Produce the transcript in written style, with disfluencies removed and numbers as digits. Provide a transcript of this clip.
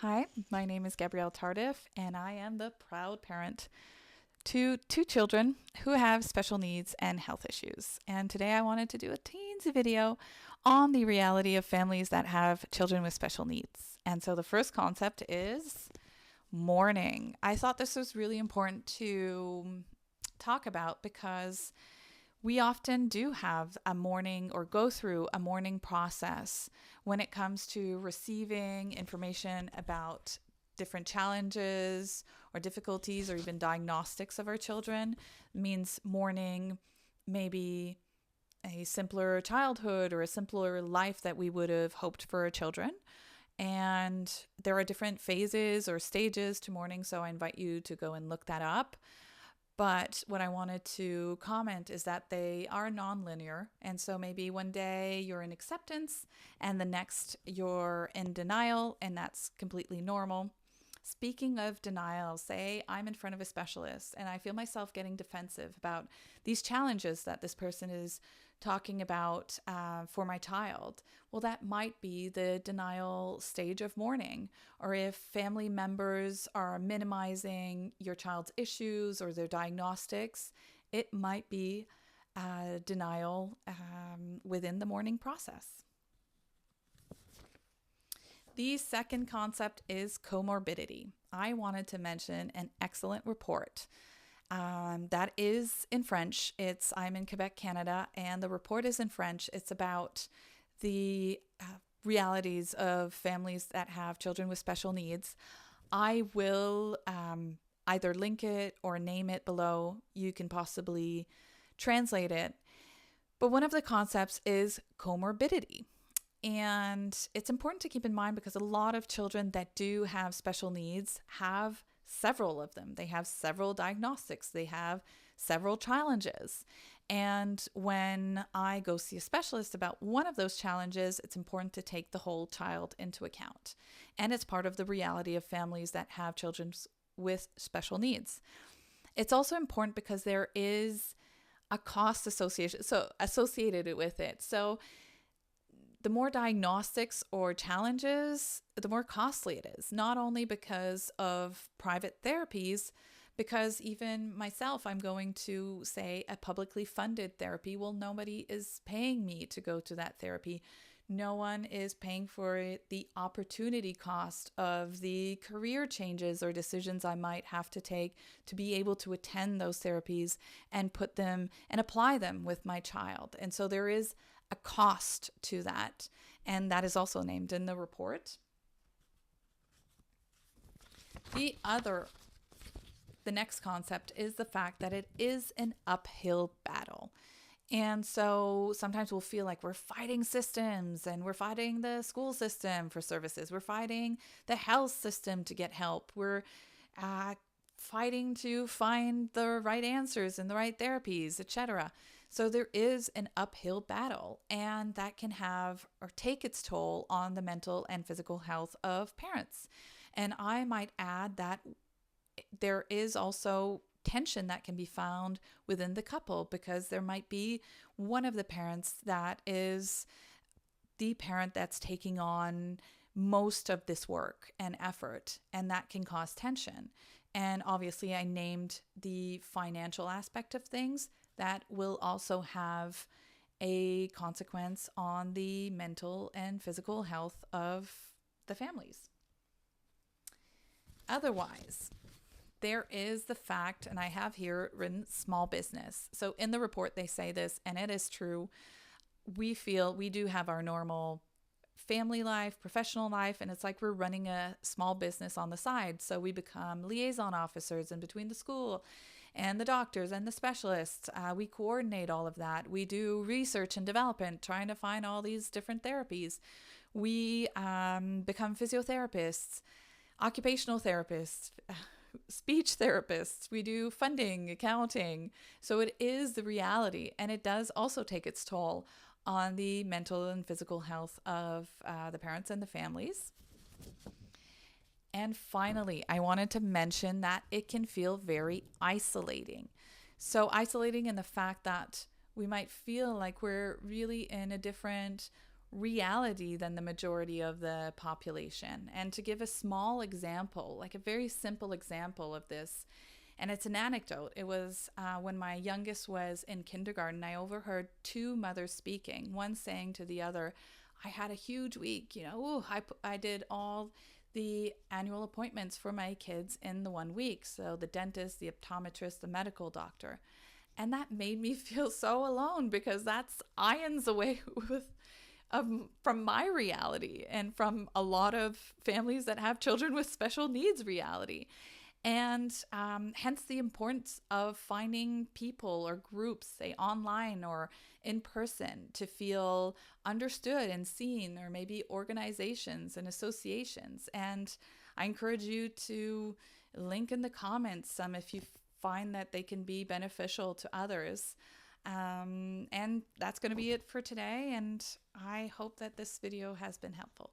Hi, my name is Gabrielle Tardif, and I am the proud parent to two children who have special needs and health issues. And today I wanted to do a teensy video on the reality of families that have children with special needs. And so the first concept is mourning. I thought this was really important to talk about because we often do have a mourning or go through a mourning process when it comes to receiving information about different challenges or difficulties or even diagnostics of our children. It means mourning maybe a simpler childhood or a simpler life that we would have hoped for our children. And there are different phases or stages to mourning, so I invite you to go and look that up. But what I wanted to comment is that they are nonlinear. And so maybe one day you're in acceptance and the next you're in denial, and that's completely normal. Speaking of denial, say I'm in front of a specialist and I feel myself getting defensive about these challenges that this person is talking about for my child. Well, that might be the denial stage of mourning. Or if family members are minimizing your child's issues or their diagnostics, it might be denial within the mourning process. The second concept is comorbidity. I wanted to mention an excellent report that is in French. I'm in Quebec, Canada, and the report is in French. It's about the realities of families that have children with special needs. I will either link it or name it below. You can possibly translate it. But one of the concepts is comorbidity. And it's important to keep in mind because a lot of children that do have special needs have several of them. They have several diagnostics. They have several challenges. And when I go see a specialist about one of those challenges, it's important to take the whole child into account. And it's part of the reality of families that have children with special needs. It's also important because there is a cost associated with it. So the more diagnostics or challenges, the more costly it is, not only because of private therapies, because even myself, I'm going to say a publicly funded therapy. Well, nobody is paying me to go to that therapy. No one is paying for it. The opportunity cost of the career changes or decisions I might have to take to be able to attend those therapies and put them and apply them with my child. And so there is a cost to that, and that is also named in the report. The next concept is the fact that it is an uphill battle. And so sometimes we'll feel like we're fighting systems and we're fighting the school system for services. We're fighting the health system to get help. We're fighting to find the right answers and the right therapies, etc. So there is an uphill battle, and that can have or take its toll on the mental and physical health of parents. And I might add that there is also tension that can be found within the couple because there might be one of the parents that is the parent that's taking on most of this work and effort, and that can cause tension. And obviously, I named the financial aspect of things that will also have a consequence on the mental and physical health of the families. Otherwise, there is the fact, and I have here written small business. So in the report, they say this, and it is true. We feel we do have our normal family life, professional life, and it's like we're running a small business on the side. So we become liaison officers in between the school and the doctors and the specialists. We coordinate all of that. We do research and development, trying to find all these different therapies. We become physiotherapists, occupational therapists, speech therapists. We do funding, accounting. So it is the reality, and it does also take its toll on the mental and physical health of the parents and the families. And finally, I wanted to mention that it can feel very isolating. So isolating in the fact that we might feel like we're really in a different reality than the majority of the population. And to give a small example, like a very simple example of this, and it's an anecdote. It was when my youngest was in kindergarten, I overheard two mothers speaking, one saying to the other, I had a huge week, I did all the annual appointments for my kids in the 1 week. So the dentist, the optometrist, the medical doctor. And that made me feel so alone because that's ions away from my reality and from a lot of families that have children with special needs reality. And hence the importance of finding people or groups, say online or in person, to feel understood and seen, or maybe organizations and associations. And I encourage you to link in the comments some if you find that they can be beneficial to others. And that's going to be it for today. And I hope that this video has been helpful.